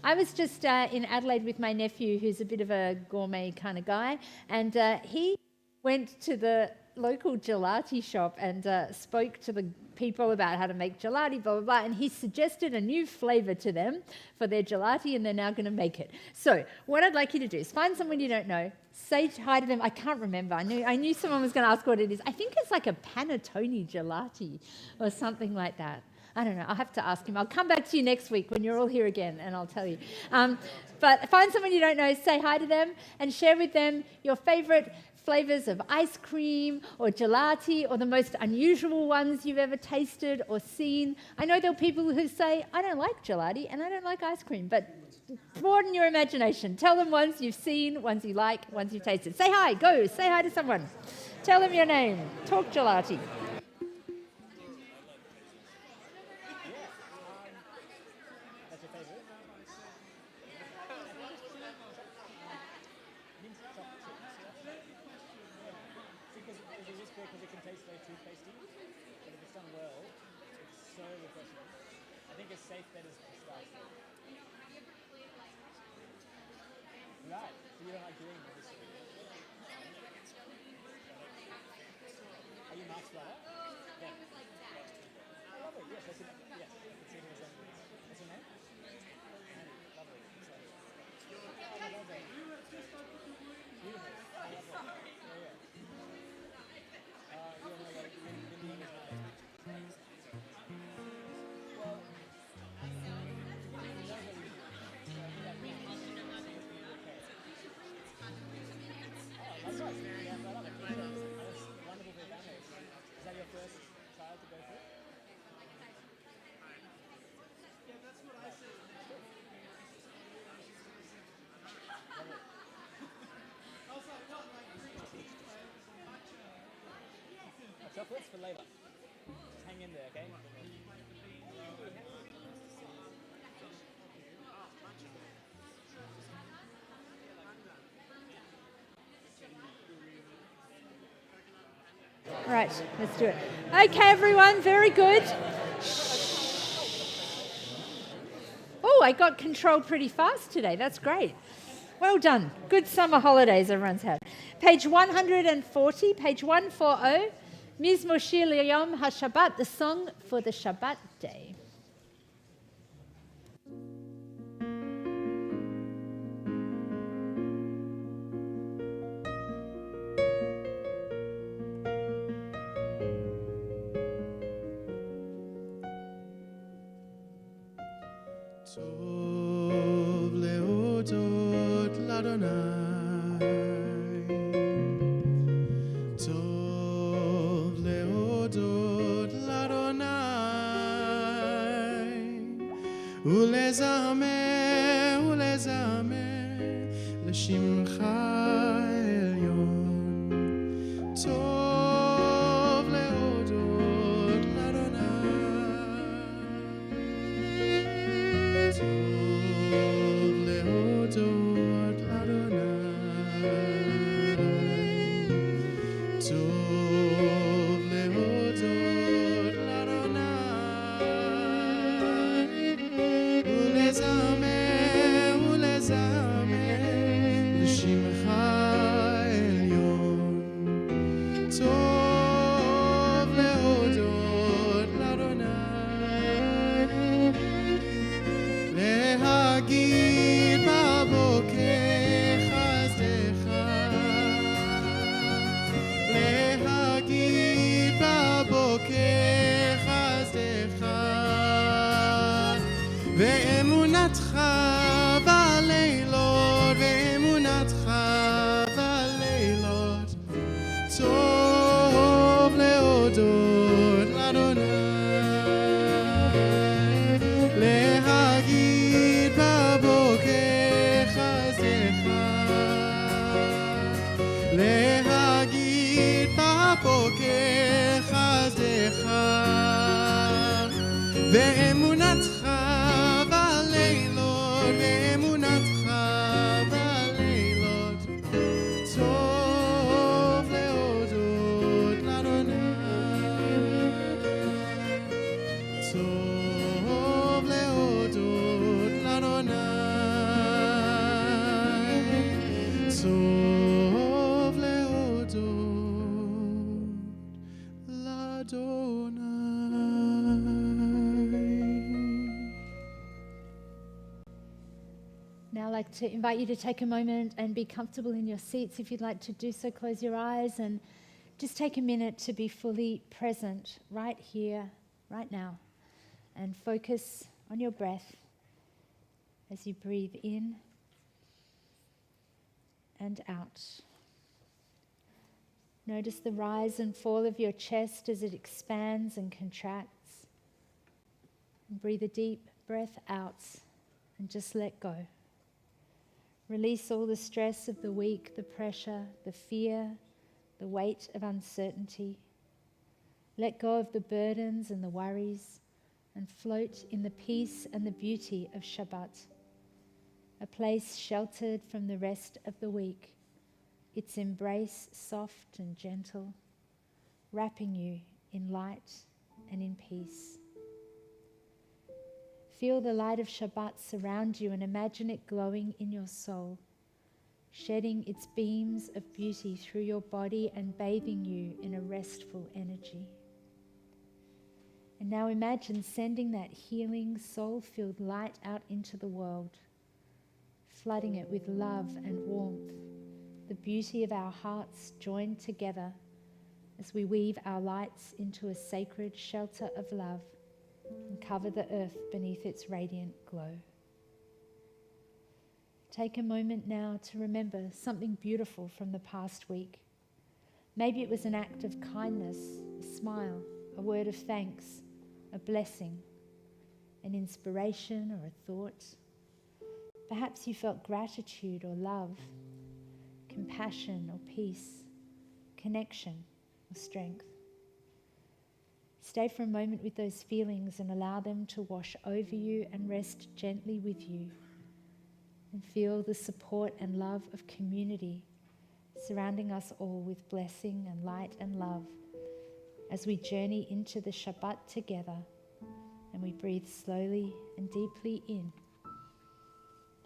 I was just in Adelaide with my nephew, who's a bit of a gourmet kind of guy, and he went to the local gelati shop and spoke to the people about how to make gelati, blah, blah, blah, and he suggested a new flavour to them for their gelati, and they're now going to make it. So what I'd like you to do is find someone you don't know, say hi to them. I can't remember. I knew someone was going to ask what it is. I think it's like a panettone gelati or something like that. I don't know. I'll have to ask him. I'll come back to you next week when you're all here again, and I'll tell you. But find someone you don't know, say hi to them, and share with them your favourite flavours of ice cream or gelati, or the most unusual ones you've ever tasted or seen. I know there are people who say, I don't like gelati and I don't like ice cream, but broaden your imagination. Tell them ones you've seen, ones you like, ones you've tasted. Say hi, go, say hi to someone. Tell them your name. Talk gelati. Chocolates for later. Just hang in there, okay? Right, let's do it. Okay, everyone, very good. Oh, I got control pretty fast today. That's great. Well done. Good summer holidays everyone's had. Page 140, page 140. Mizmor Shir Yom HaShabbat, the song for the Shabbat day. Tov leodot l'Adonai, Tov leodot l'Adonai, ולזמר לשמך העליון. טוב להודות לאדוני, טוב להודות לאדוני, טוב להודות לאדוני, ולזמר לשמך העליון. טוב להודות לאדוני, להגיד בבוקר חסדך, להגיד בבוקר חסדך, ואמונתך בלילות, ואמונתך בלילות. טוב להודות לאדוני, להגיד בבוקר חסדך, להגיד בבוקר חסדך, ואמונתך בלילות, ואמונתך בלילות. טוב להודות לאדוני, טוב להודות לאדוני. Now I'd like to invite you to take a moment and be comfortable in your seats. If you'd like to do so, close your eyes and just take a minute to be fully present right here, right now, and focus on your breath as you breathe in and out. Notice the rise and fall of your chest as it expands and contracts. And breathe a deep breath out and just let go. Release all the stress of the week, the pressure, the fear, the weight of uncertainty. Let go of the burdens and the worries and float in the peace and the beauty of Shabbat, a place sheltered from the rest of the week, its embrace soft and gentle, wrapping you in light and in peace. Feel the light of Shabbat surround you and imagine it glowing in your soul, shedding its beams of beauty through your body and bathing you in a restful energy. And now imagine sending that healing, soul-filled light out into the world, flooding it with love and warmth, the beauty of our hearts joined together as we weave our lights into a sacred shelter of love and cover the earth beneath its radiant glow. Take a moment now to remember something beautiful from the past week. Maybe it was an act of kindness, a smile, a word of thanks, a blessing, an inspiration or a thought. Perhaps you felt gratitude or love, compassion or peace, connection or strength. Stay for a moment with those feelings and allow them to wash over you and rest gently with you. And feel the support and love of community surrounding us all with blessing and light and love as we journey into the Shabbat together and we breathe slowly and deeply in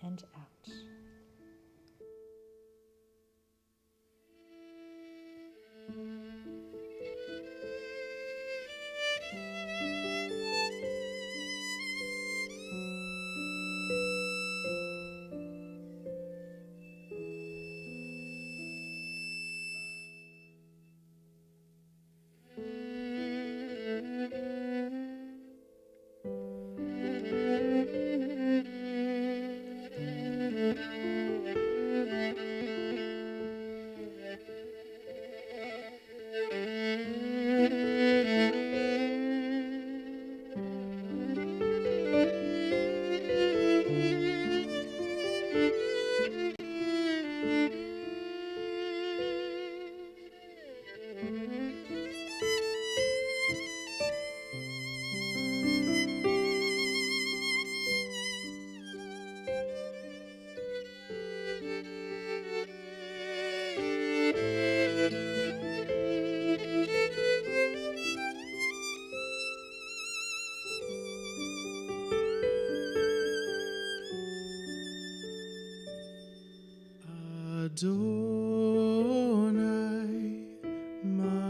and out. Adonai Malach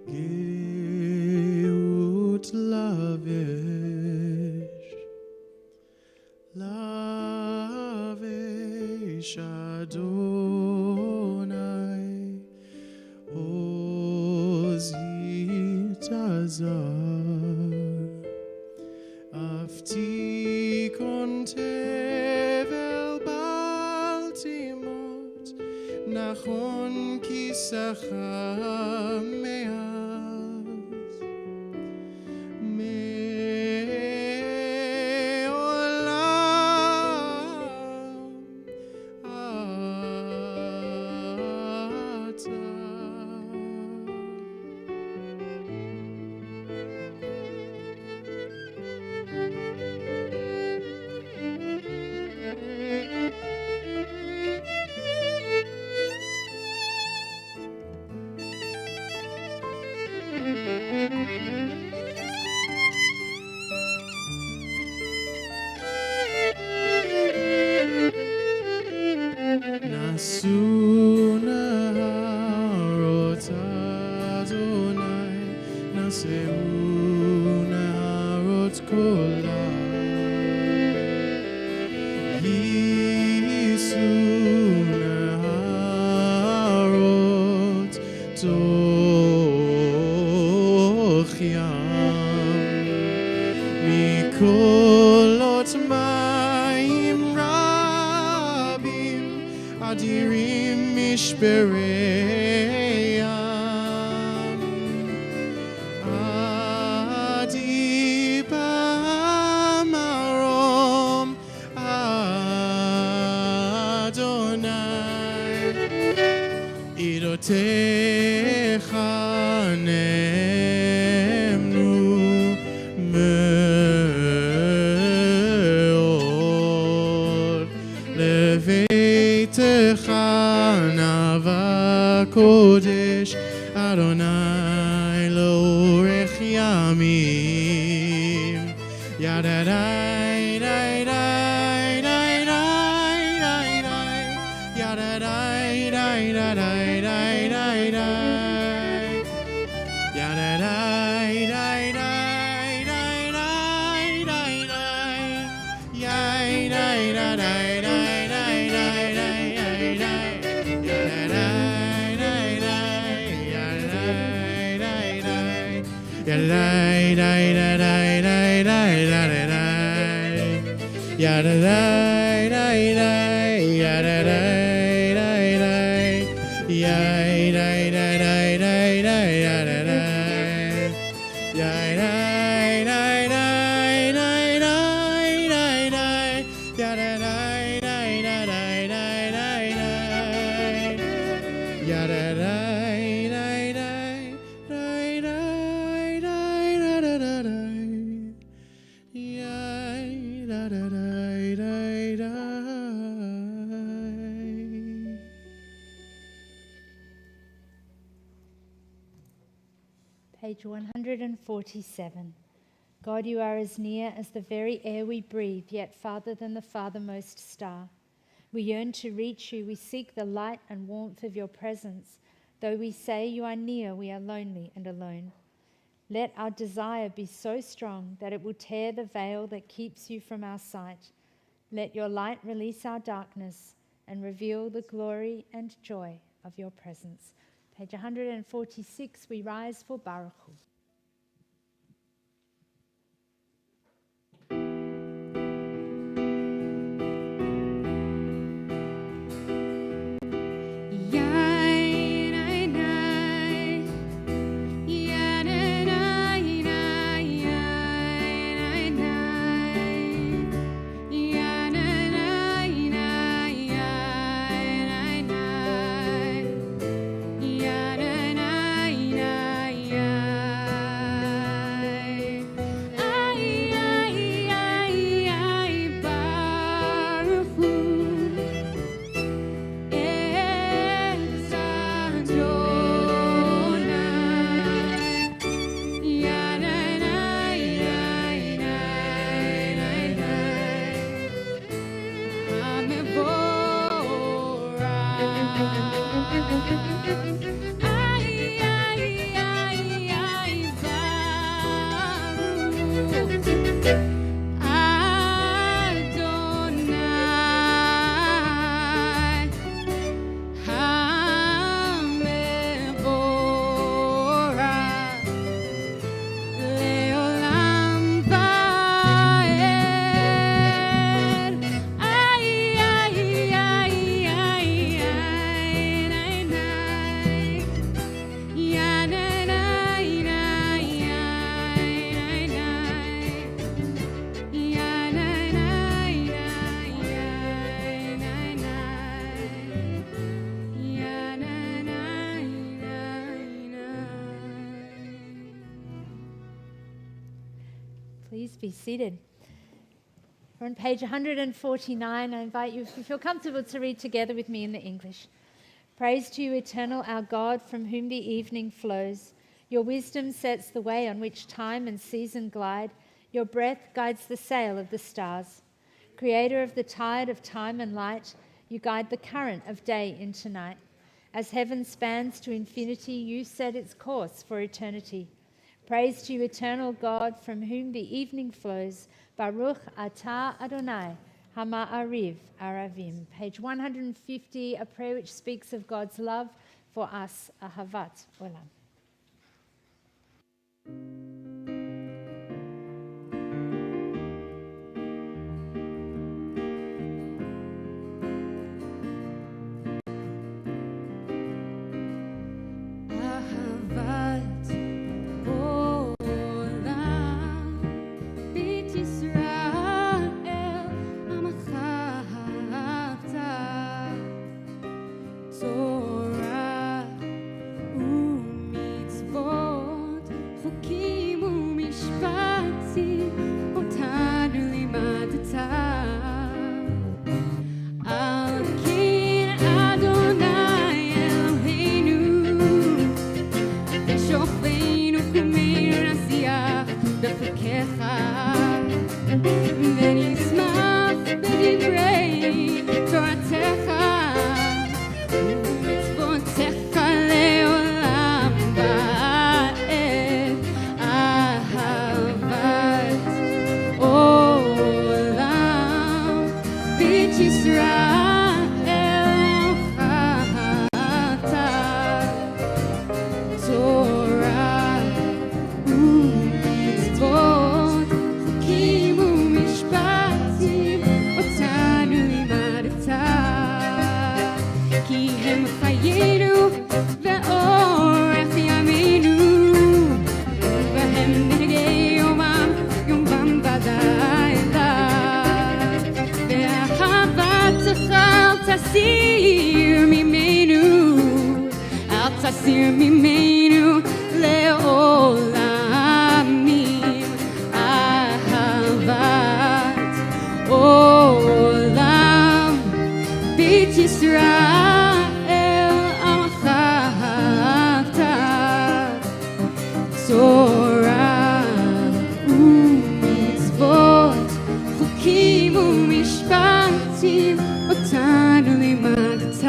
Geut Lavesh Adonai Oz Yitazar Aftikon tevel baltimot Nachon kisacham me'az me'olam ata. Nasu naharot Adonai, naseu naharot kolam. Kisun harot toch yam mikolot ma'im rabim adirim mishbereyam adibam arom Adonai idotecha nemnu meod leveitecha nava kodesh Adonai l'orech yamim yadadai dai dai dai dai dai dai yadadai dai dai dai dai dai dai yadadai dai dai dai dai dai dai yai dai dai dai dai dai dai dai dai yadadai dai dai yadadai dai dai yadadai dai dai dai dai dai dai yada dai dai dai yada dai dai dai yai dai dai dai dai dai yada dai yai dai dai dai dai dai dai dai yada dai dai dai dai dai dai dai yada dai dai dai dai dai dai da da da yai da da dai dai dai Page 147. God, you are as near as the very air we breathe, yet farther than the farthermost star. We yearn to reach you. We seek the light and warmth of your presence. Though we say you are near, we are lonely and alone. Let our desire be so strong that it will tear the veil that keeps you from our sight. Let your light release our darkness and reveal the glory and joy of your presence. Page 146, we rise for Baruch Hu. Please be seated. We're on page 149. I invite you, if you feel comfortable, to read together with me in the English. Praise to you, eternal our God, from whom the evening flows. Your wisdom sets the way on which time and season glide. Your breath guides the sail of the stars. Creator of the tide of time and light, you guide the current of day into night. As heaven spans to infinity, you set its course for eternity. Praise to you, eternal God, from whom the evening flows. Baruch atah Adonai, Hama'ariv, Aravim. Page 150, a prayer which speaks of God's love for us, Ahavat Olam. תסיר ממנו לעולמים אהבת עולם בית ישראל עמך אהבת תורה ומצוות חוקים ומשפטים אותנו לימדת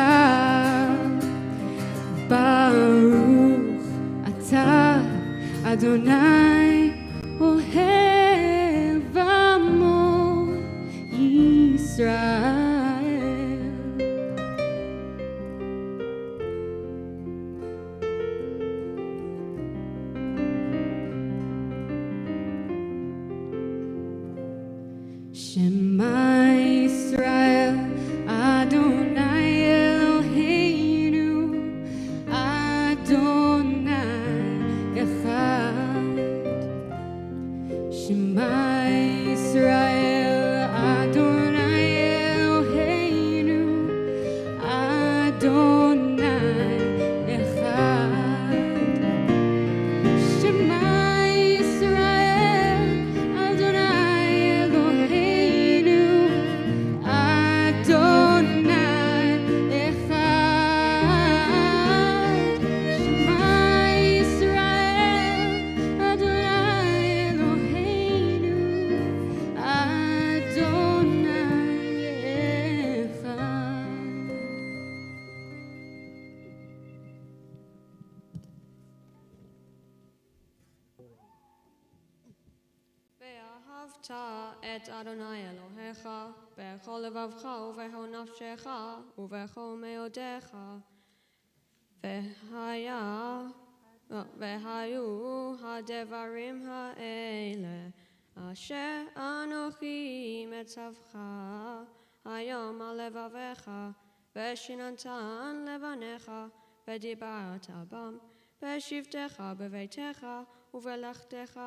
ברוך אתה אדוני אוהב עמו ישראל. שמע ישראל אדוני אלוהינו אדוני אחד. שמע ישראל אדוני אלוהינו אדוני אחד. שמע ישראל אדוני אלוהינו אדוני אחד. שמע ישראל אדוני אלוהינו אדוני אחד. ואהבת את אדוני אלוהיך בכל לבבך ובכל נפשך ובכל מאודיך. והיו הדברים האלה אשר אנוכי מצווך היום על לבביך ושיננתן לבניך ודיברת בם בשבתך בביתך ובלכתך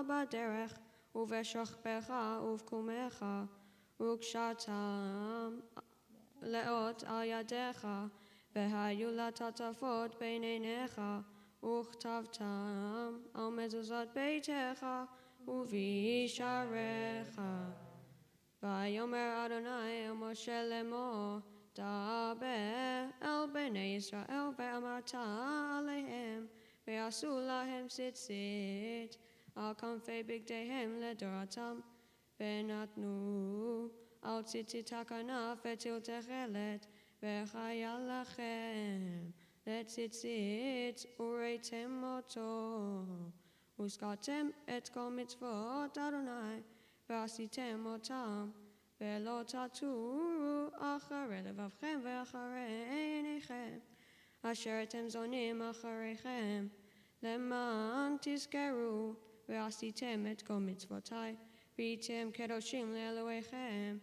בדרך ובשוכבך ובקומך וקשרתם לאות על ידיך והיו לטפטפות בין עיניך וכתבתם על מזוזות ביתך ובשעריך. ויאמר אדוני אל משה לאמור דבר אל בני ישראל ואמרת עליהם ויעשו להם ציצית על כנפי בגדיהם לדורתם ונתנו על ציצית הכנף ותיל תכלת וחיה לכם לציצית וראיתם אותו וזכרתם את כל מצוות אדוני ועשיתם אותם ולא תטורו אחרי לבבכם ואחרי עיניכם, אשר אתם זונים אחריכם, למען תזכרו ועשיתם את כל מצוותיי, והייתם קדושים לאלוהיכם.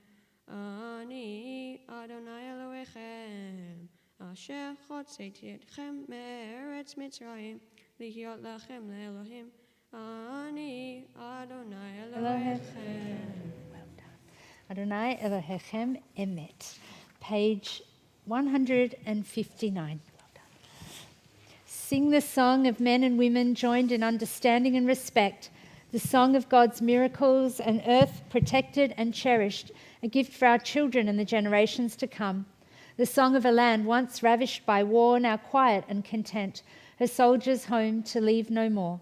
אני אדוני אלוהיכם, אשר הוצאתי אתכם מארץ מצרים, להיות לכם לאלוהים. אני אדוני אלוהיכם. Adonai Elohechem Emet. Page 159. Sing the song of men and women joined in understanding and respect, the song of God's miracles, an earth protected and cherished, a gift for our children and the generations to come. The song of a land once ravished by war, now quiet and content, her soldiers home to leave no more.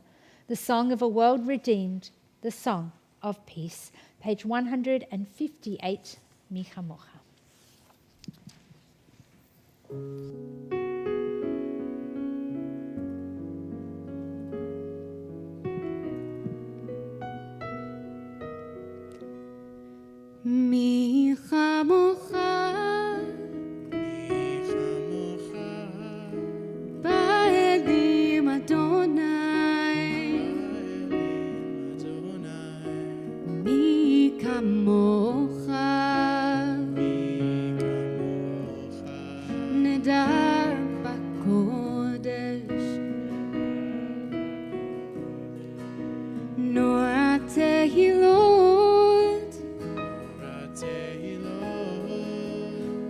The song of a world redeemed, the song of peace. Page 158, Micha Mocha. Micha Mocha, Ba'elim Adonai, Mi kamocha, Nedar b'kodesh, Nor tehilot,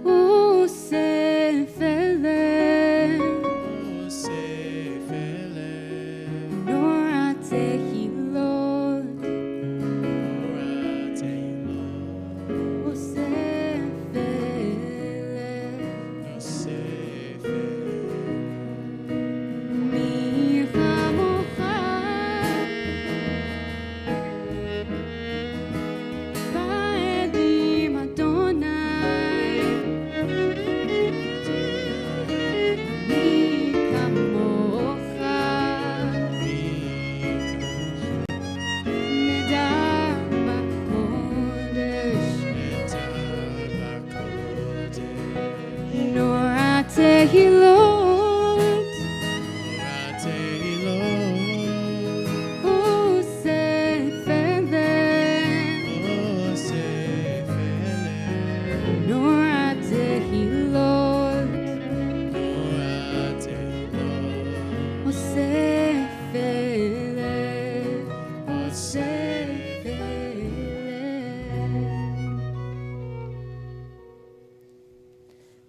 Usefele, Nor tehilot, Tehilot, Usefele, Nora Tehilot, Usefele,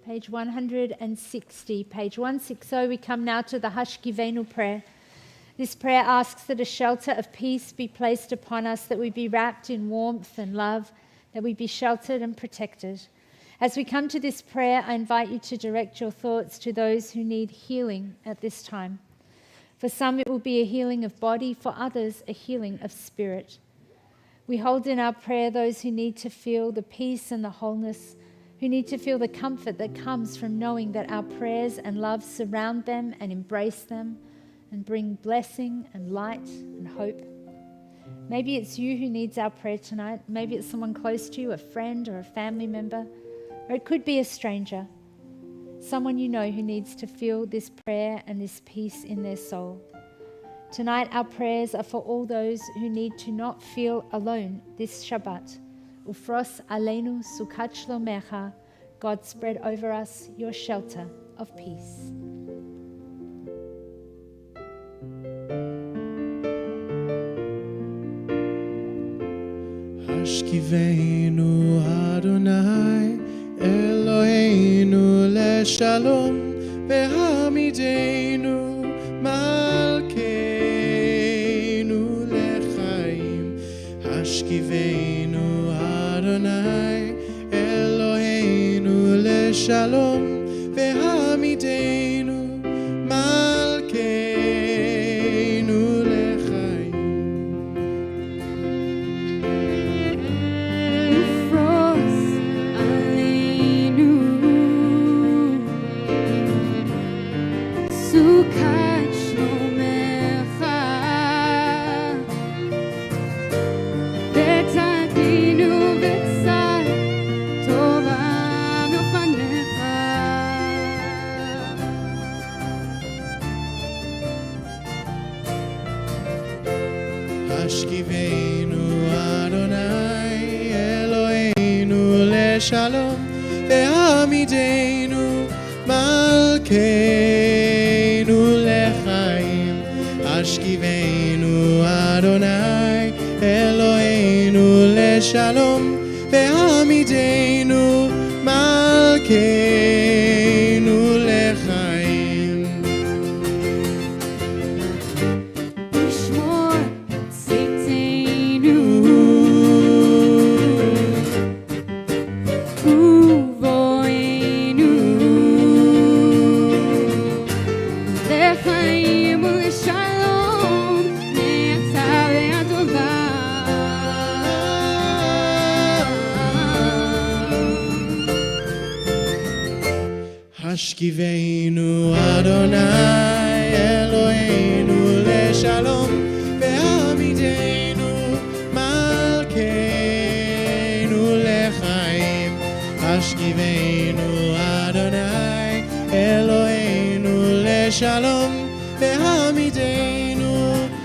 Page 160. Page 160, we come now to the Hashkivenu prayer. This prayer asks that a shelter of peace be placed upon us, that we be wrapped in warmth and love, that we be sheltered and protected. As we come to this prayer, I invite you to direct your thoughts to those who need healing at this time. For some, it will be a healing of body, for others, a healing of spirit. We hold in our prayer those who need to feel the peace and the wholeness, who need to feel the comfort that comes from knowing that our prayers and love surround them and embrace them and bring blessing and light and hope. Maybe it's you who needs our prayer tonight. Maybe it's someone close to you, a friend or a family member, or it could be a stranger, someone you know who needs to feel this prayer and this peace in their soul. Tonight, our prayers are for all those who need to not feel alone this Shabbat. Ufros aleinu sukat shlomecha, God spread over us your shelter of peace. Hashkivenu Adonai Eloheinu leshalom vehamidenu malkeinu lechaim. Hashkivenu Adonai Eloheinu leshalom vehamidenu malkeinu lechaim. Ufros aleinu, Sukat shlomecha, Betadinu v'tzad לשלום והעמידנו מלכנו לחיים. השכיבנו אדוני אלוהינו לשלום והעמידנו מלכנו לחיים. לשמור צאתנו ובואנו לחיים ולשלום מעתה ועד עולם. השכיבנו אדוני אלוהינו לשלום והעמידנו מלכנו לחיים. השכיבנו אדוני אלוהינו לשלום והעמידנו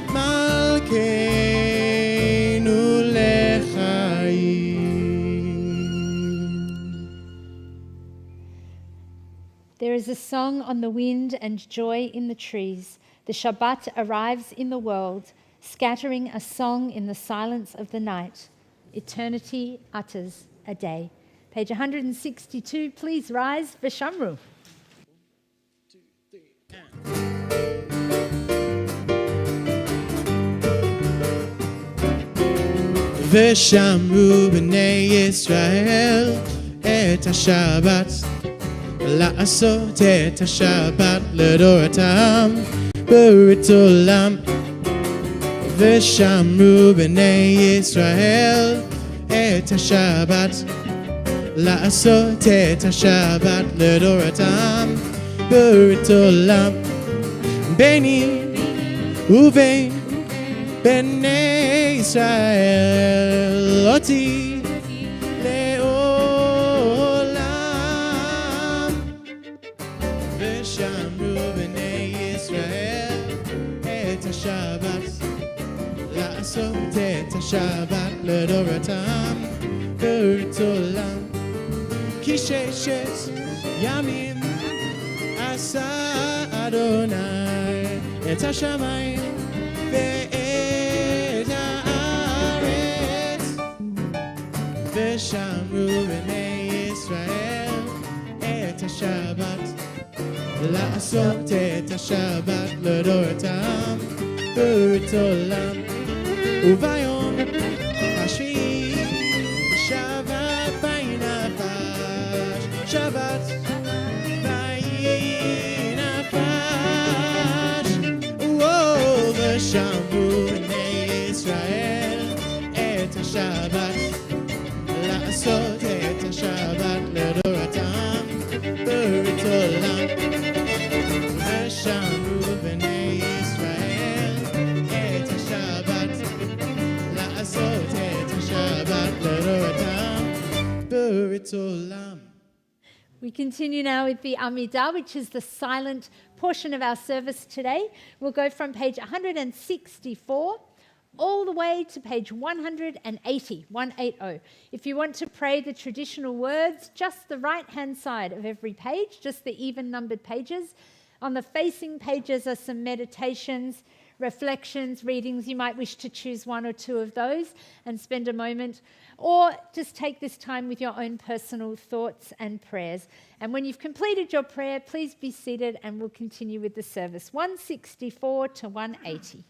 מלכנו לחיים. There is a song on the wind and joy in the trees. The Shabbat arrives in the world, scattering a song in the silence of the night. Eternity utters a day. Page 162, please rise, Vishamru. ושמרו בני ישראל את השבת, לעשות את השבת לדורתם ברית עולם. ושמרו בני ישראל את השבת, לעשות את השבת לדורתם ברית עולם. ביני ובין בני ישראל אותי לעולם. ושמרו בני ישראל את השבת, לעשות את השבת לדורתם ברית עולם. כי ששת ימים עשה אדוני את השמיים ואת הארץ. ושמרו בני ישראל את השבת, לעשות את השבת לדורתם ברית עולם. וביום השביעי שבת ויהי נפש, שבת ויהי נפש. ושמרו בני ישראל את השבת, לעשות את השבת לדורתם ברית עולם. ושמרו בני ישראל את השבת, לעשות את השבת לדורתם ברית עולם. We continue now with the Amidah, which is the silent portion of our service today. We'll go from page 164 all the way to page 180, 180. If you want to pray the traditional words, just the right-hand side of every page, just the even-numbered pages. On the facing pages are some meditations, reflections, readings. You might wish to choose one or two of those and spend a moment, or just take this time with your own personal thoughts and prayers. And when you've completed your prayer, please be seated and we'll continue with the service. 164 to 180.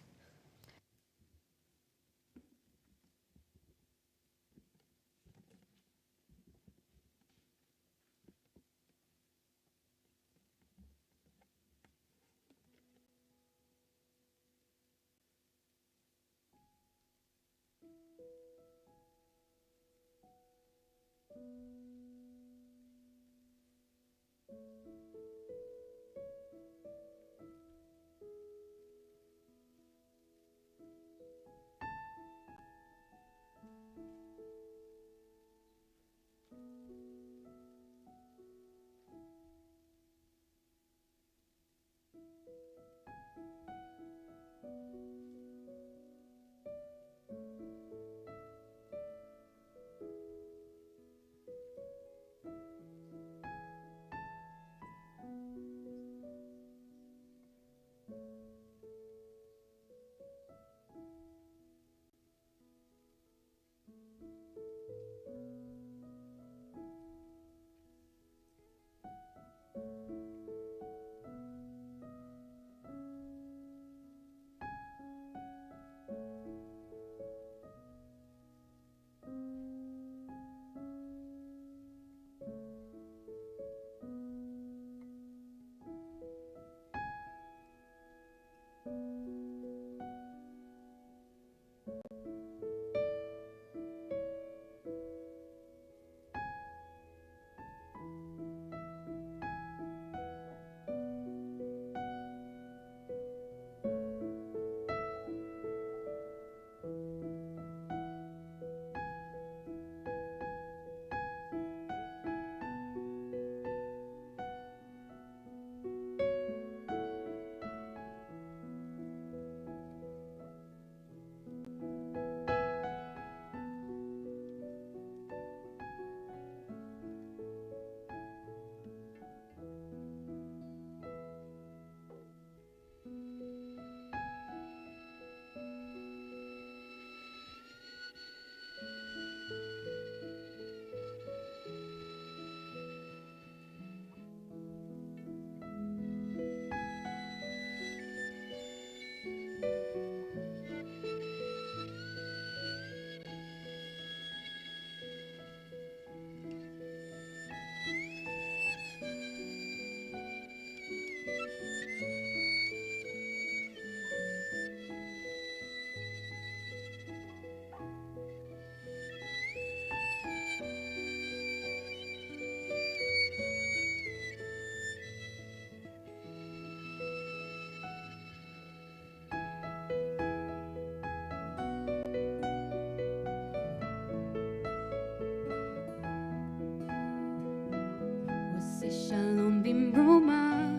עושה שלום במרומה,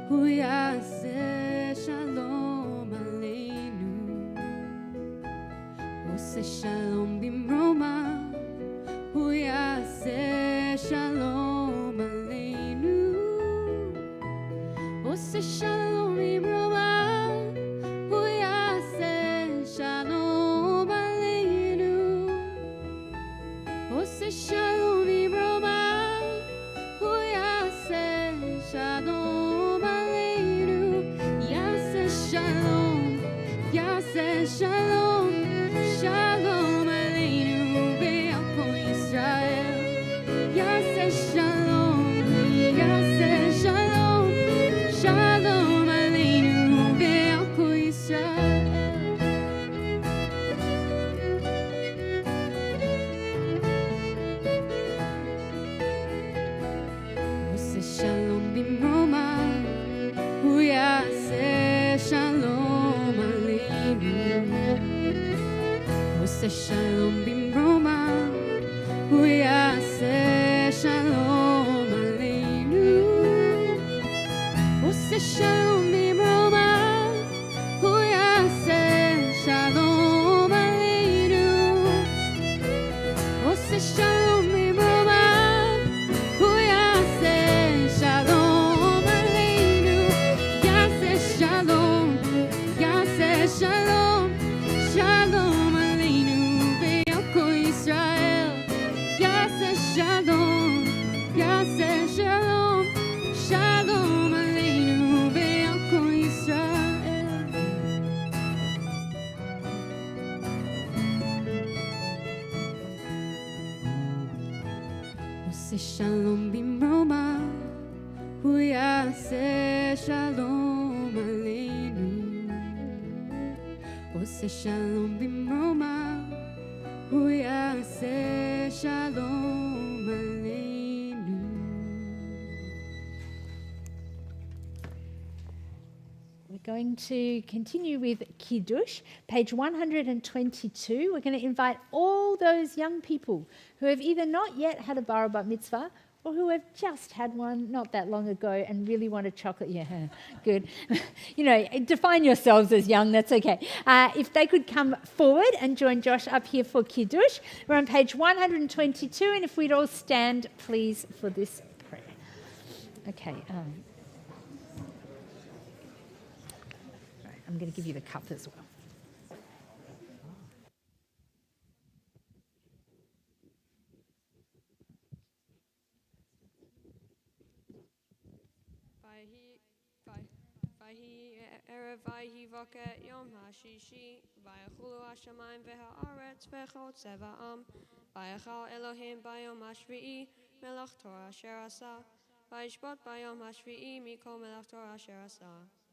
הוא יעשה שלום עלינו. עושה שלום במרומה, הוא יעשה שלום עלינו. עושה שלום במרומה, הוא יעשה שלום עלינו. עושה שלום במרומה, הוא יעשה שלום עלינו. יעשה שלום, יעשה שלום, שלום עלינו ועל כל ישראל. יעשה שלום, יעשה שלום, שלום עלינו ועל כל ישראל. עושה שלום במרומה, הוא יעשה שלום עלינו. עושה שלום במרומה, הוא יעשה שלום עלינו. עושה שלום במרומה, הוא יעשה שלום עלינו. עושה שלום במרומה, הוא יעשה שלום עלינו. יעשה שלום, יעשה שלום, שלום עלינו ועל כל ישראל. יעשה שלום, יעשה שלום, שלום עלינו ועל כל ישראל. עושה שלום במרומה, הוא יעשה שלום עלינו. עושה שלום במרומה, הוא יעשה שלום עלינו. We're going to continue with Kiddush, page 122. We're going to invite all those young people who have either not yet had a bar or bat mitzvah or who have just had one not that long ago and really want a chocolate. Yeah, good. You know, define yourselves as young, that's okay. If they could come forward and join Josh up here for Kiddush. We're on page 122, and if we'd all stand, please, for this prayer. Okay. Right, I'm going to give you the cup as well. ויהי בוקר יום השישי, ויחולו השמיים והארץ וכל צבאם. ויחל אלוהים ביום השביעי מלאכתו אשר עשה. וישבות ביום השביעי מכל מלאכתו אשר עשה.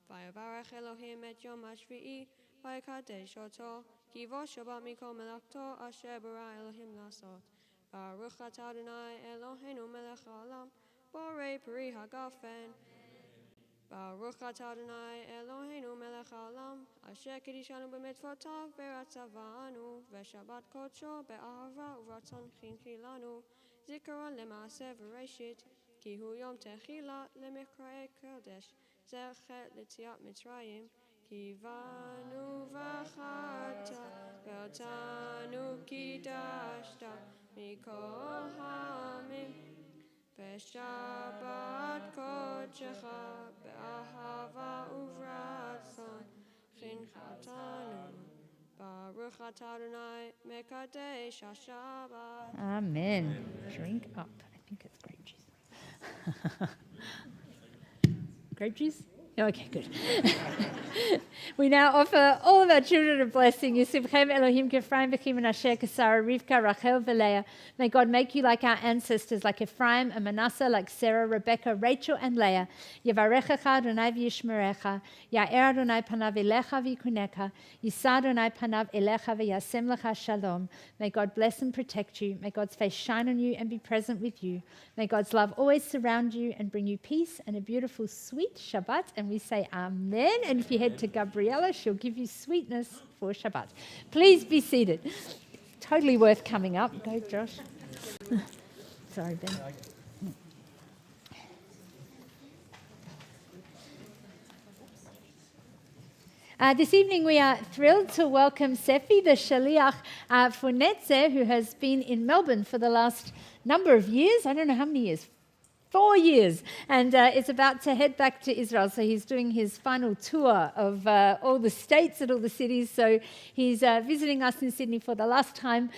ויברך אלוהים את יום השביעי ויקדש אותו, כי בו שבת מכל מלאכתו אשר ברא אלוהים לעשות. ברוך אתה אדוני אלוהינו מלך העולם, בורא פרי הגפן. ברוך אתה אדוני אלוהינו מלך העולם, אשר קידשנו במצוותיו ורצה בנו, ושבת קודשו באהבה וברצון חינכי לנו, זיכרון למעשה וראשית, כי הוא יום תחילה למקראי קודש, זכר ליציאת מצרים, כי בנו בחרת ואותנו קידשת מכל העמים. ושבת קודשך באהבה וברצון חינכתנו. ברוך אתה אדוני מקדש השבת. Amen. Drink up. I think it's grape juice. Grape juice? Okay, good. We now offer all of our children a blessing. Yisivchem Elohim K'Ephraim v'Kim Menashe Sarah, Rivka, Rachel, Leah. May God make you like our ancestors, like Ephraim and Manasseh, like Sarah, Rebecca, Rachel, and Leah. Yevarechecha Adonai v'yishmerecha. Ya'er Adonai panav elecha v'yikunecha. Yisa Adonai panav elecha v'yasem lecha shalom. May God bless and protect you. May God's face shine on you and be present with you. May God's love always surround you and bring you peace and a beautiful, sweet Shabbat. And we say Amen. And if you head to Gabriella, she'll give you sweetness for Shabbat. Please be seated. Totally worth coming up. Go, Josh. Sorry, Ben. This evening we are thrilled to welcome Sefi, the Shaliach for Netzer, who has been in Melbourne for the last number of years. I don't know how many years. 4 years, and is about to head back to Israel. So he's doing his final tour of all the states and all the cities. So he's visiting us in Sydney for the last time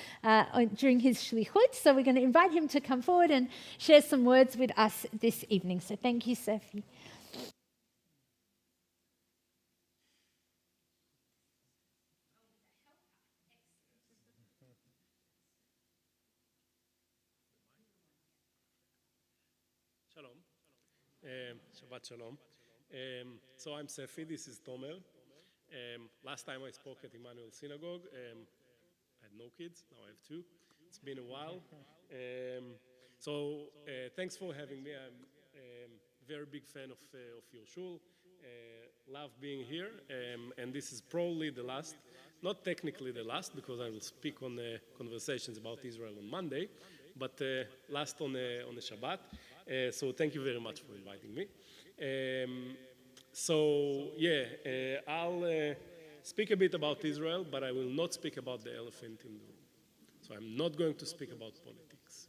during his shlichut. So we're going to invite him to come forward and share some words with us this evening. So thank you, Sefi. Shalom. Shabbat Shalom. So I'm Sefi, this is Tomer. Last time I spoke at Emanuel Synagogue, I had no kids, now I have 2. It's been a while. Thanks for having me. I'm a very big fan of your shul. Love being here, and this is probably the last, not technically the last, because I will speak on conversations about Israel on Monday, but last on the Shabbat. So thank you very much for inviting me. I'll speak a bit about Israel, but I will not speak about the elephant in the room. So I'm not going to speak about politics.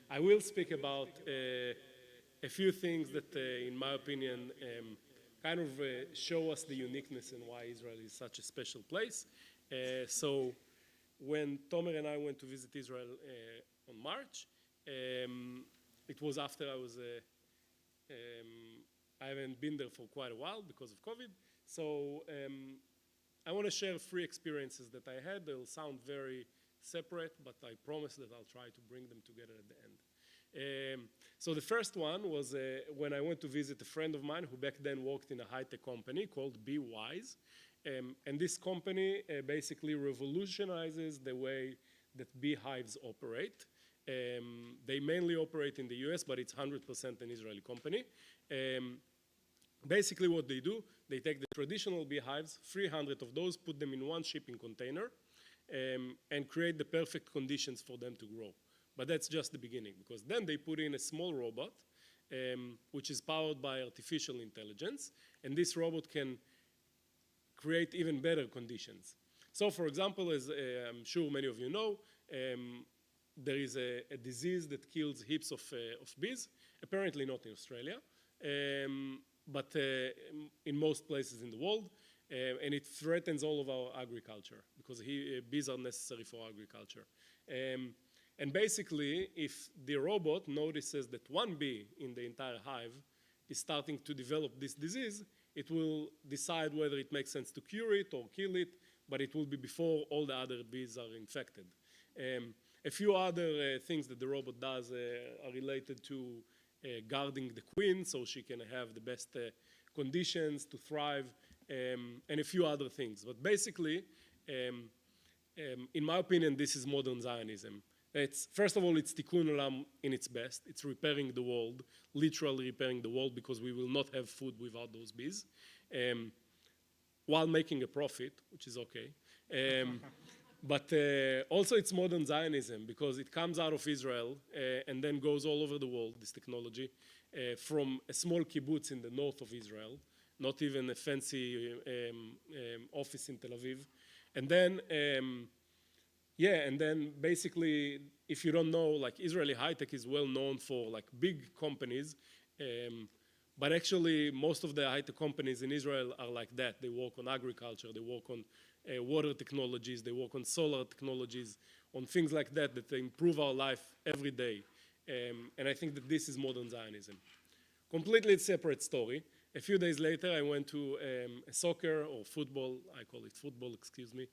I will speak about a few things that, in my opinion, kind of show us the uniqueness and why Israel is such a special place. So when Tomer and I went to visit Israel on March, it was after I haven't been there for quite a while because of COVID. So I want to share 3 experiences that I had. They'll sound very separate, but I promise that I'll try to bring them together at the end. So the first one was when I went to visit a friend of mine who back then worked in a high-tech company called Be Wise. And this company basically revolutionizes the way that beehives operate. They mainly operate in the US, but it's 100% an Israeli company. Basically what they do, they take the traditional beehives, 300 of those, put them in one shipping container, and create the perfect conditions for them to grow. But that's just the beginning, because then they put in a small robot, which is powered by artificial intelligence, and this robot can create even better conditions. So for example, as I'm sure many of you know, there is a disease that kills heaps of bees, apparently not in Australia, but in most places in the world, and it threatens all of our agriculture because bees are necessary for agriculture. And basically, if the robot notices that one bee in the entire hive is starting to develop this disease, it will decide whether it makes sense to cure it or kill it, but it will be before all the other bees are infected. A few other things that the robot does are related to guarding the queen so she can have the best conditions to thrive, and a few other things. But basically, in my opinion, this is modern Zionism. First of all, it's tikkun olam in its best. It's repairing the world, literally repairing the world, because we will not have food without those bees, while making a profit, which is okay. But also it's modern Zionism, because it comes out of Israel and then goes all over the world, this technology, from a small kibbutz in the north of Israel, not even a fancy office in Tel Aviv. And then, and then basically, if you don't know, like Israeli high-tech is well known for like big companies, but actually most of the high-tech companies in Israel are like that. They work on agriculture, they work on water technologies, they work on solar technologies, on things like that that improve our life every day. And I think that this is modern Zionism. Completely separate story. A few days later, I went to a soccer or football, I call it football, excuse me,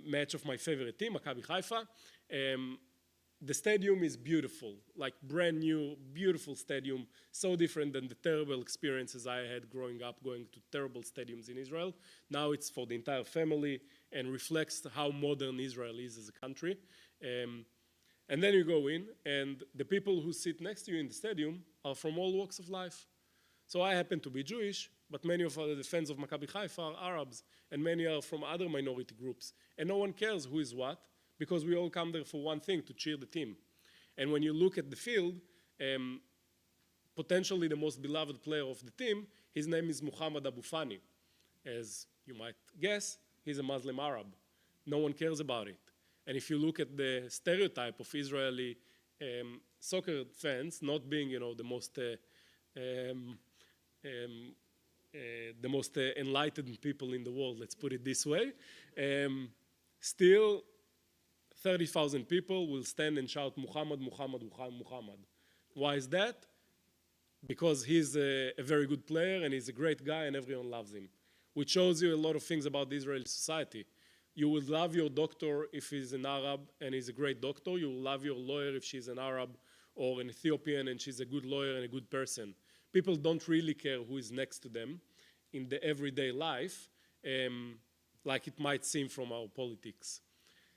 match of my favorite team, Maccabi Haifa. The stadium is beautiful, like brand new, beautiful stadium, so different than the terrible experiences I had growing up going to terrible stadiums in Israel. Now it's for the entire family and reflects how modern Israel is as a country. And then you go in, and the people who sit next to you in the stadium are from all walks of life. So I happen to be Jewish, but many of the fans of Maccabi Haifa are Arabs, and many are from other minority groups. And no one cares who is what, because we all come there for one thing, to cheer the team. And when you look at the field, potentially the most beloved player of the team, his name is Muhammad Abu Fani. As you might guess, he's a Muslim Arab. No one cares about it. And if you look at the stereotype of Israeli soccer fans not being, the most enlightened people in the world, let's put it this way, still 30,000 people will stand and shout Muhammad, Muhammad, Muhammad. Why is that? Because he's a very good player and he's a great guy and everyone loves him, which shows you a lot of things about the Israeli society. You will love your doctor if he's an Arab and he's a great doctor. You will love your lawyer if she's an Arab or an Ethiopian and she's a good lawyer and a good person. People don't really care who is next to them in the everyday life, like it might seem from our politics.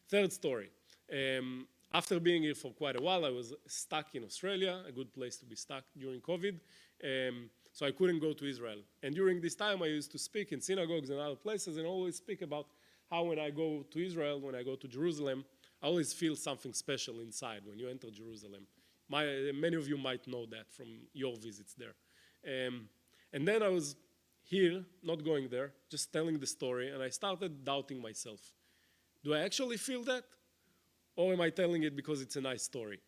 Third story. After being here for quite a while, I was stuck in Australia, a good place to be stuck during COVID, so I couldn't go to Israel. And during this time, I used to speak in synagogues and other places and always speak about how when I go to Israel, when I go to Jerusalem, I always feel something special inside when you enter Jerusalem. Many of you might know that from your visits there. And then I was here, not going there, just telling the story, and I started doubting myself. Do I actually feel that? Or am I telling it because it's a nice story?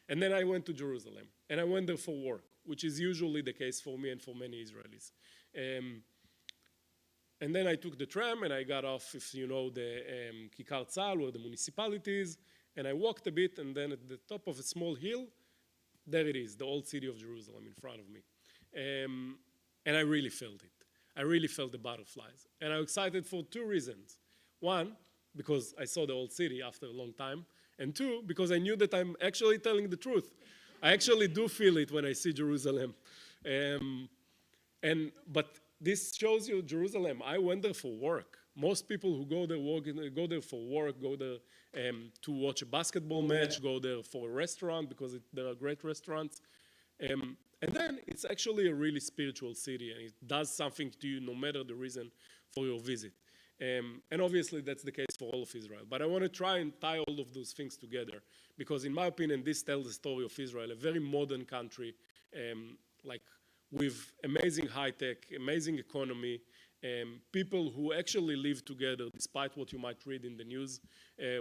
And then I went to Jerusalem, and I went there for work, which is usually the case for me and for many Israelis. And then I took the tram, and I got off, if you know, the Kikar Tzahal, where the municipality is, and I walked a bit, and then at the top of a small hill, there it is, the old city of Jerusalem in front of me. And I really felt it. I really felt the butterflies. And I'm excited for two reasons. One, because I saw the old city after a long time. And two, because I knew that I'm actually telling the truth. I actually do feel it when I see Jerusalem. But this shows you Jerusalem. I went there for work. Most people who go there go there for work, go there to watch a basketball match, go there for a restaurant because there are great restaurants. And then it's actually a really spiritual city, and it does something to you no matter the reason for your visit. And obviously that's the case for all of Israel. But I want to try and tie all of those things together because in my opinion, this tells the story of Israel, a very modern country, like with amazing high tech, amazing economy, people who actually live together despite what you might read in the news.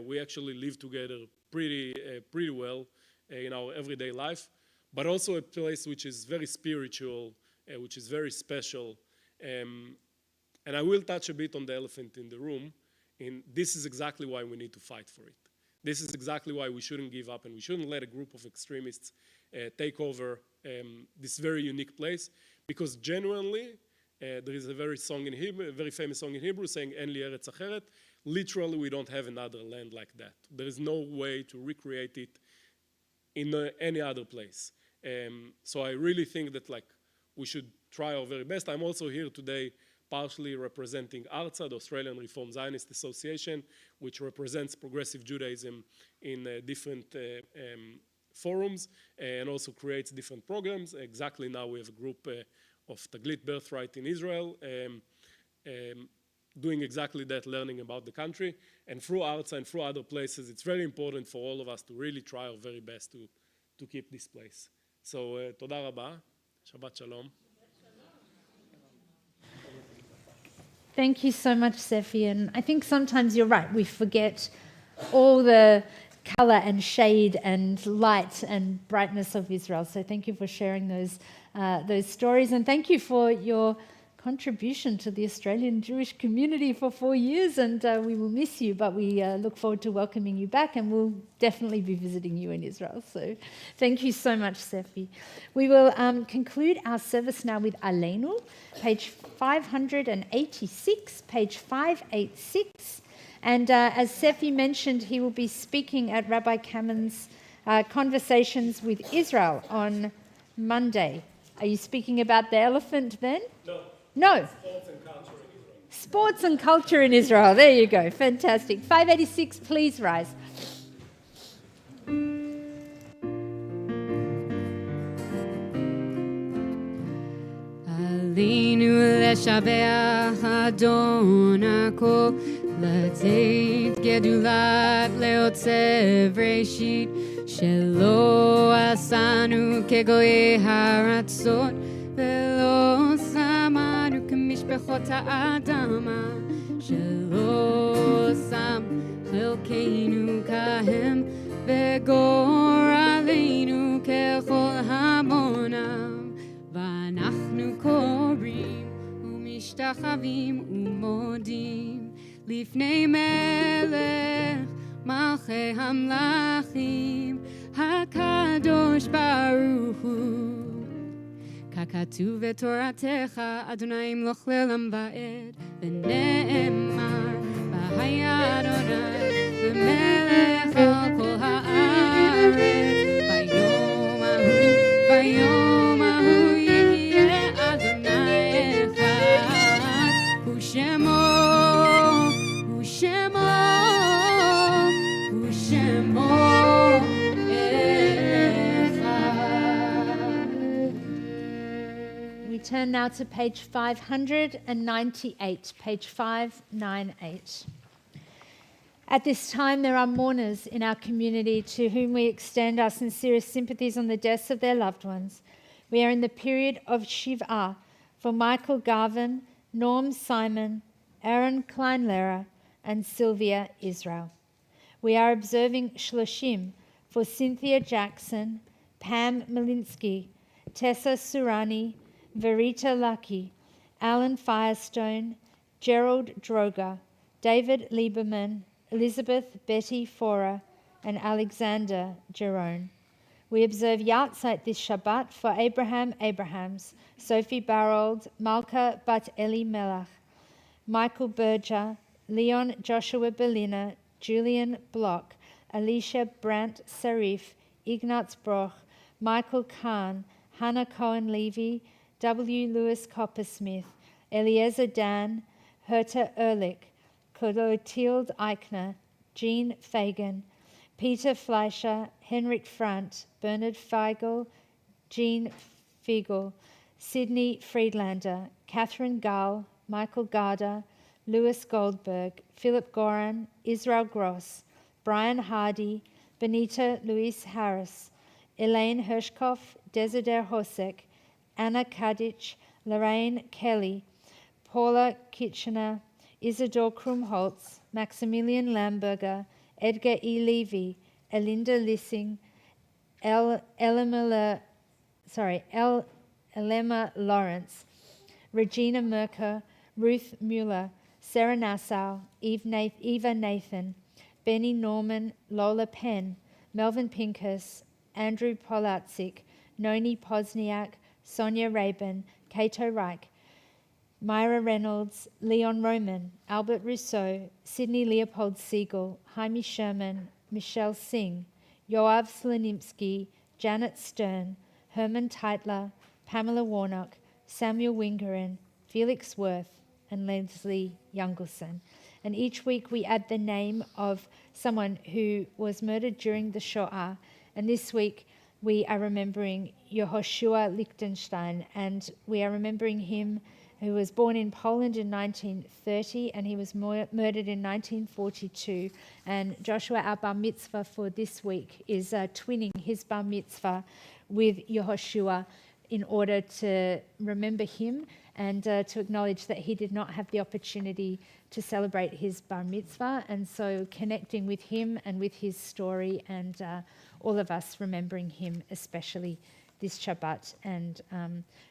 We actually live together pretty well in our everyday life, but also a place which is very spiritual, which is very special. And I will touch a bit on the elephant in the room. And this is exactly why we need to fight for it. This is exactly why we shouldn't give up and we shouldn't let a group of extremists take over this very unique place. Because genuinely, there is a very famous song in Hebrew saying, "En li eretz acheret." Literally, we don't have another land like that. There is no way to recreate it in any other place. So I really think that we should try our very best. I'm also here today partially representing ARTSA, the Australian Reform Zionist Association, which represents progressive Judaism in different forums and also creates different programs. Exactly now we have a group of Taglit Birthright in Israel doing exactly that, learning about the country. And through ARTSA and through other places, it's very important for all of us to really try our very best to keep this place. So, toda rabba, Shabbat Shalom. Thank you so much, Sefi. And I think sometimes you're right. We forget all the color and shade and light and brightness of Israel. So thank you for sharing those stories. And thank you for your contribution to the Australian Jewish community for 4 years. And we will miss you, but we look forward to welcoming you back. And we'll definitely be visiting you in Israel. So thank you so much, Sefi. We will conclude our service now with Aleinu, page 586, page 586. And as Sefi mentioned, he will be speaking at Rabbi Kamen's Conversations with Israel on Monday. Are you speaking about the elephant then? No. Sports and culture in Israel. Sports and culture in Israel. There you go. Fantastic. 586, please rise. עלינו לשבח אדון הכל לתת גדולת לעוצב ראשית, שלא עשנו כגויי הארצות, ולא שמנו כמשפחות האדמה, שלא שם חלקנו כהם, וגורלנו ככל המונם, ואנחנו קוראים ומשתחווים ומודים לפני מלך מלכי המלכים, הקדוש ברוך הוא. ככתוב בתורתך, אדוני ימלוך לעולם ועד, ונאמר והיה אדוני ומלך על כל הארץ, ביום ההוא יהיה אדוני אחד, ושמו Turn now to page 598, page 598. At this time, there are mourners in our community to whom we extend our sincerest sympathies on the deaths of their loved ones. We are in the period of Shiva for Michael Garvin, Norm Simon, Aaron Kleinlehrer, and Sylvia Israel. We are observing Shloshim for Cynthia Jackson, Pam Malinsky, Tessa Surani, Verita Lucky, Alan Firestone, Gerald Droger, David Lieberman, Elizabeth Betty Forer, and Alexander Jerome. We observe Yahrzeit this Shabbat for Abraham Abrahams, Sophie Barold, Malka Bat Eli Melach, Michael Berger, Leon Joshua Berliner, Julian Block, Alicia Brandt Sarif, Ignaz Broch, Michael Kahn, Hannah Cohen-Levy, W. Lewis Coppersmith, Eliezer Dan, Herta Ehrlich, Clotilde Eichner, Jean Fagan, Peter Fleischer, Henrik Frandt, Bernard Feigl, Jean Fiegel, Sidney Friedlander, Catherine Gall, Michael Garda, Louis Goldberg, Philip Goran, Israel Gross, Brian Hardy, Benita Louise Harris, Elaine Hirschkoff, Desider Hosek, Anna Kadich, Lorraine Kelly, Paula Kitchener, Isidore Krumholtz, Maximilian Lamberger, Edgar E. Levy, Elinda Lissing, Elema Lawrence, Regina Merker, Ruth Mueller, Sarah Nassau, Eva Nathan, Benny Norman, Lola Penn, Melvin Pinkus, Andrew Polatzik, Noni Pozniak, Sonia Rabin, Cato Reich, Myra Reynolds, Leon Roman, Albert Rousseau, Sidney Leopold Siegel, Jaime Sherman, Michelle Singh, Yoav Slanimsky, Janet Stern, Herman Teitler, Pamela Warnock, Samuel Wingerin, Felix Worth, and Leslie Youngelson. And each week we add the name of someone who was murdered during the Shoah. And this week we are remembering Yehoshua Lichtenstein, and we are remembering him who was born in Poland in 1930, and he was murdered in 1942. And Joshua, our bar mitzvah for this week, is twinning his bar mitzvah with Yehoshua in order to remember him and to acknowledge that he did not have the opportunity to celebrate his bar mitzvah. And so connecting with him and with his story, and all of us remembering him, especially this Shabbat. And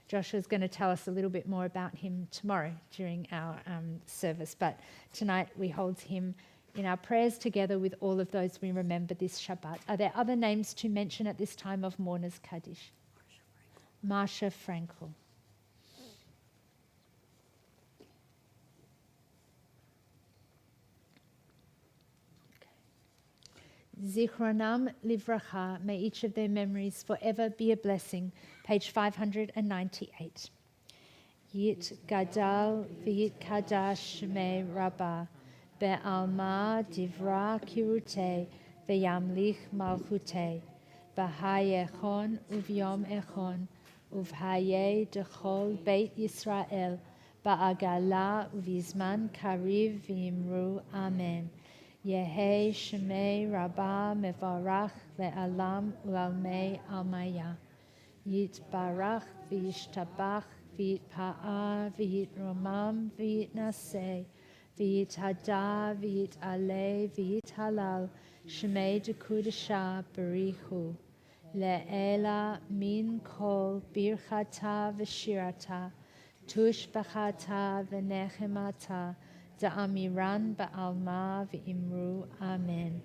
Joshua's going to tell us a little bit more about him tomorrow during our service. But tonight we hold him in our prayers together with all of those we remember this Shabbat. Are there other names to mention at this time of Mourners Kaddish? Marsha Frankel. Zichronam Livracha, may each of their memories forever be a blessing. Page 598. Yit Gadal V'yit Kadash Me Rabbah, Be'alma Divra Kirute, Ve'yamlich Malchute, B'hayechon Uvyom Echon, Uvhaye Dechol Beit Yisrael, בעגלה ובזמן קריב ואמרו אמן. יהי שמי רבה מברך לעולם ולעולמי עלמיה. יתברך וישתבח ויתפאר ויתרומם ויתנשא ויתהדה ויתעלה ויתהלל שמי דקודשה בריחו. לעילה מן כל ברכתה ושירתה תושבחתה ונחמתה דאמירן בעלמא ואמרו אמן.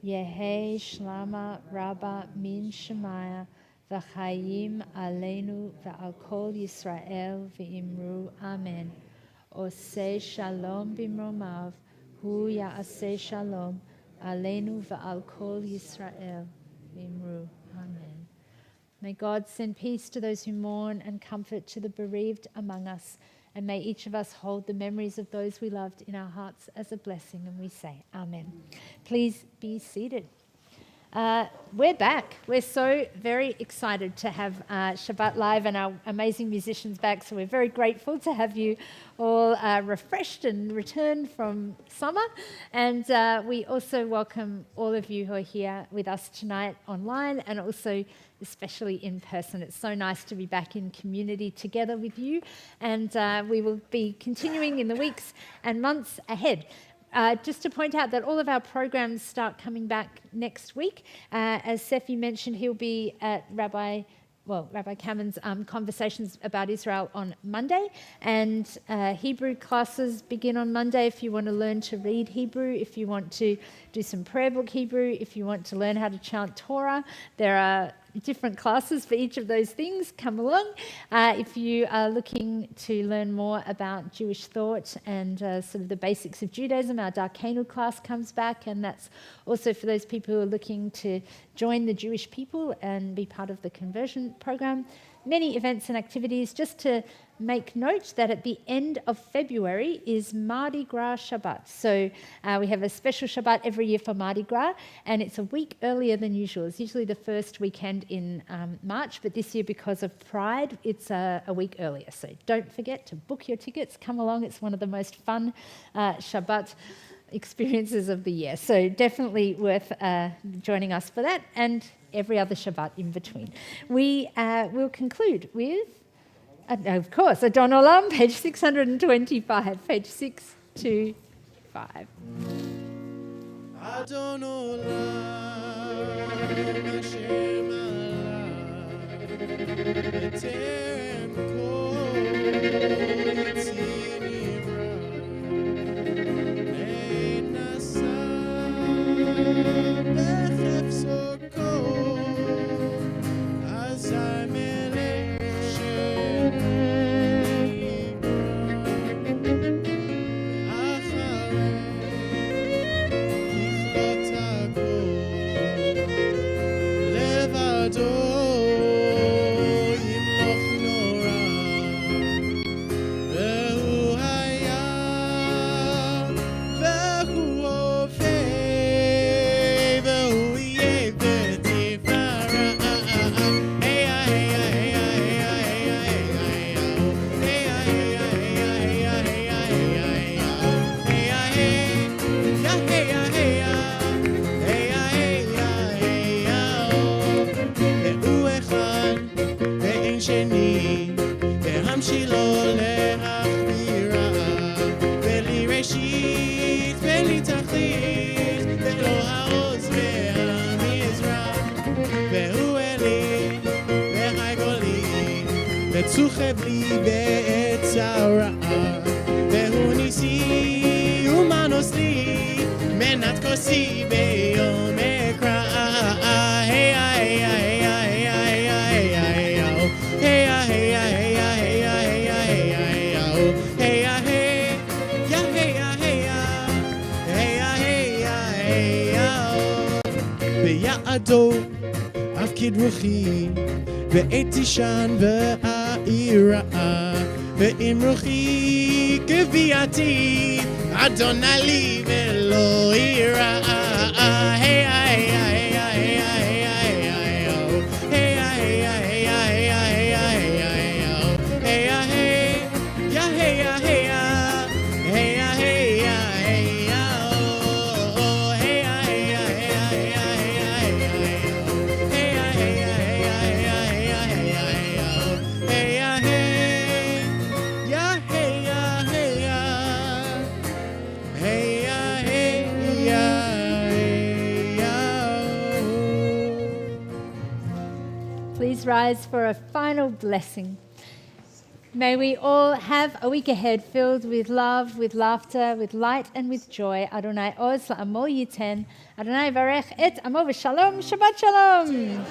יהי שלמה רבה מן שמיה וחיים עלינו ועל כל ישראל ואמרו אמן. עושה שלום במרומיו, הוא יעשה שלום עלינו ועל כל ישראל ואמרו amen. May God send peace to those who mourn and comfort to the bereaved among us. And may each of us hold the memories of those we loved in our hearts as a blessing. And we say, amen. Please be seated. We're back. We're so very excited to have Shabbat Live and our amazing musicians back. So we're very grateful to have you all refreshed and returned from summer. And we also welcome all of you who are here with us tonight online and also especially in person. It's so nice to be back in community together with you. And we will be continuing in the weeks and months ahead. Just to point out that all of our programs start coming back next week. As Sephi mentioned, he'll be at Rabbi Kammen's Conversations about Israel on Monday. And Hebrew classes begin on Monday if you want to learn to read Hebrew, if you want to do some prayer book Hebrew, if you want to learn how to chant Torah. There are different classes for each of those things. Come along. If you are looking to learn more about Jewish thought and sort of the basics of Judaism, our Darkenu class comes back, and that's also for those people who are looking to join the Jewish people and be part of the conversion program. Many events and activities. Just to make note that at the end of February is Mardi Gras Shabbat. So we have a special Shabbat every year for Mardi Gras, and it's a week earlier than usual. It's usually the first weekend in March, but this year, because of Pride, it's a week earlier. So don't forget to book your tickets. Come along. It's one of the most fun Shabbat experiences of the year. So definitely worth joining us for that, and every other Shabbat in between. We will conclude with, of course, Adon Olam, page 625, page 625. Adon Olam, Hashem Allah, B'terem kol yitzim yivra, Nasa b'chefso kol, Azar melech צוחב לי בעץ הרעה, והוא ניסי ומנוס לי, מנת כוסי ביום אקרא. היי היי היי היי היי היי היי היי היי היי ביעדו אפקיד רוחי ועת תישן יראה, ואם רוחי כביעתי, אדונה לי ולא יראה. היי היי היי היי היי היי היי היי היי היי היי היי היי please rise for a final blessing. May we all have a week ahead filled with love, with laughter, with light, and with joy. Adonai oz la'amo yiten. Adonai varech et amo v'shalom. Shabbat shalom.